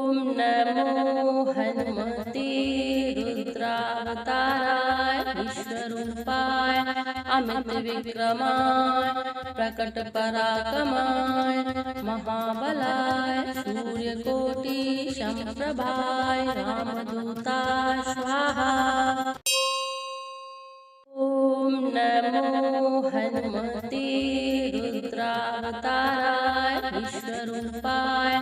नमो हनुमते रुद्रावताराय विश्वरूपाय अमित विक्रमाय प्रकट पराक्रमाय महाबलाय सूर्यकोटि समप्रभाय रामदूताय स्वाहा। नमो हनुमते रुद्रावताराय विश्वरूपाय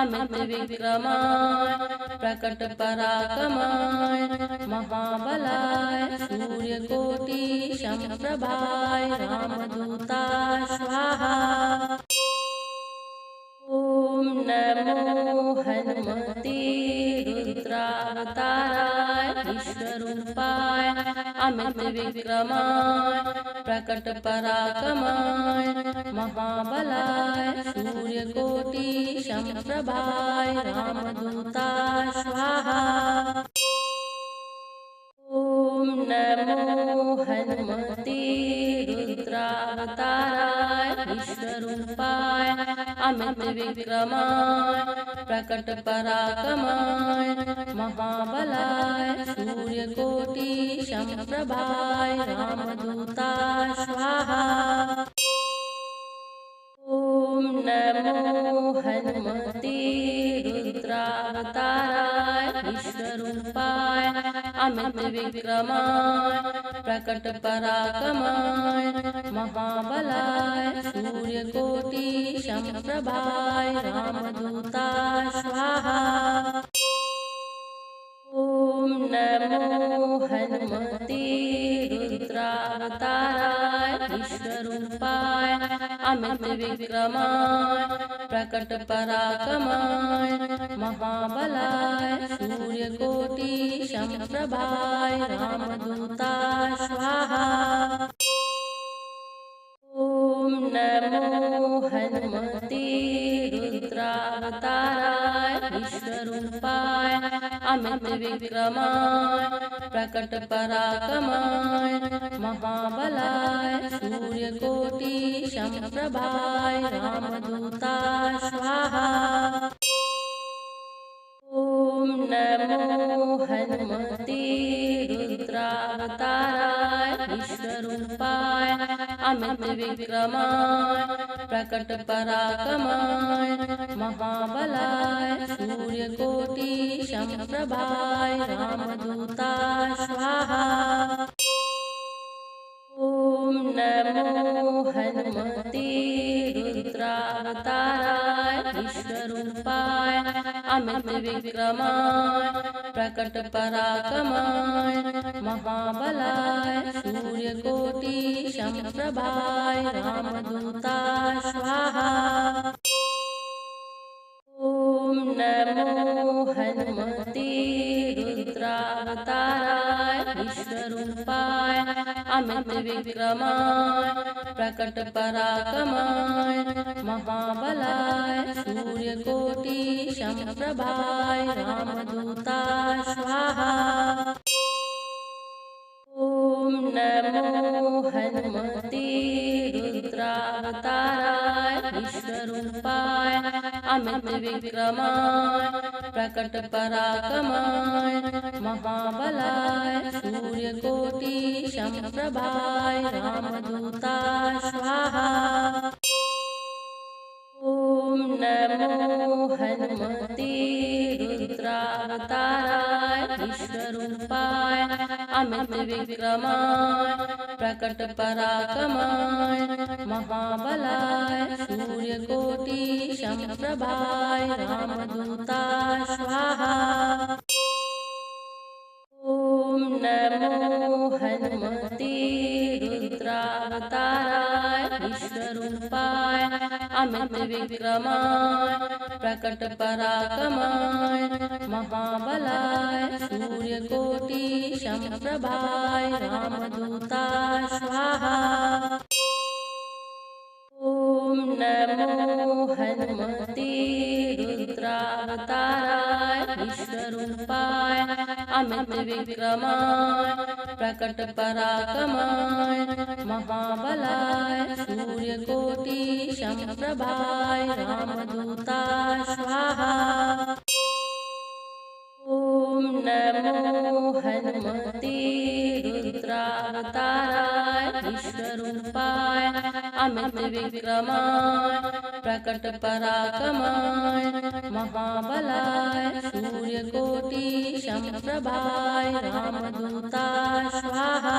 अमित विक्रमाय प्रकट पराक्रमाय महाबलाय सूर्यकोटि समप्रभाय रामदूताय स्वाहा। नमो हनुमते रुद्रावताराय विश्वरूपाय अमित विक्रमाय प्रकट पराक्रमाय महाबलाय सूर्यकोटि समप्रभाय रामदूताय स्वाहा। नमो हनुमते रुद्रावताराय विश्वरूपाय अमित विक्रमाय प्रकट पराक्रमाय महाबलाय सूर्यकोटि समप्रभाय रामदूताय स्वाहा। नमो हनुमते रुद्रावताराय विश्वरूपाय अमित विक्रमाय प्रकट पराक्रमाय महाबलाय सूर्यकोटि समप्रभाय रामदूताय स्वाहा। नमो हनुमते रुद्रावताराय विश्वरूपाय अमित विक्रमाय प्रकट पराक्रमाय महाबलाय सूर्यकोटि समप्रभाय रामदूताय स्वाहा। नमो हनुमते रुद्रावताराय विश्वरूपाय अमित विक्रमाय प्रकट पराक्रमाय महाबलाय सूर्यकोटि समप्रभाय रामदूताय स्वाहा। नमो हनुमते रुद्रावताराय विश्वरूपाय अमित विक्रमाय प्रकट पराक्रमाय महाबलाय सूर्यकोटि समप्रभाय रामदूताय स्वाहा। नमो हनुमते रुद्रावताराय विश्वरूपाय अमित विक्रमाय प्रकट पराक्रमाय महाबलाय सूर्यकोटि समप्रभाय रामदूताय स्वाहा। नमो हनुमते रुद्रावताराय विश्वरूपाय अमित विक्रमाय प्रकट पराक्रमाय महाबलाय सूर्यकोटि समप्रभाय रामदूताय स्वाहा। नमो हनुमते रुद्रावताराय विश्वरूपाय अमित विक्रमाय प्रकट पराक्रमाय महाबलाय सूर्यकोटि समप्रभाय रामदूताय स्वाहा। नमो हनुमते रुद्रावताराय विश्वरूपाय अमित विक्रमाय प्रकट पराक्रमाय महाबलाय सूर्यकोटि समप्रभाय रामदूताय स्वाहा। नमो हनुमते रुद्रावताराय विश्वरूपाय अमित विक्रमाय प्रकट पराक्रमाय महाबलाय सूर्यकोटि समप्रभाय रामदूताय स्वाहा। नमो हनुमते रुद्रावताराय विश्वरूपाय अमित विक्रमाय प्रकट पराक्रमाय महाबलाय सूर्यकोटि समप्रभाय रामदूताय स्वाहा। रुद्रावताराय विश्वरूपाय अमित विक्रमाय प्रकट पराक्रमाय महाबलाय सूर्यकोटि समप्रभाय रामदूताय स्वाहा।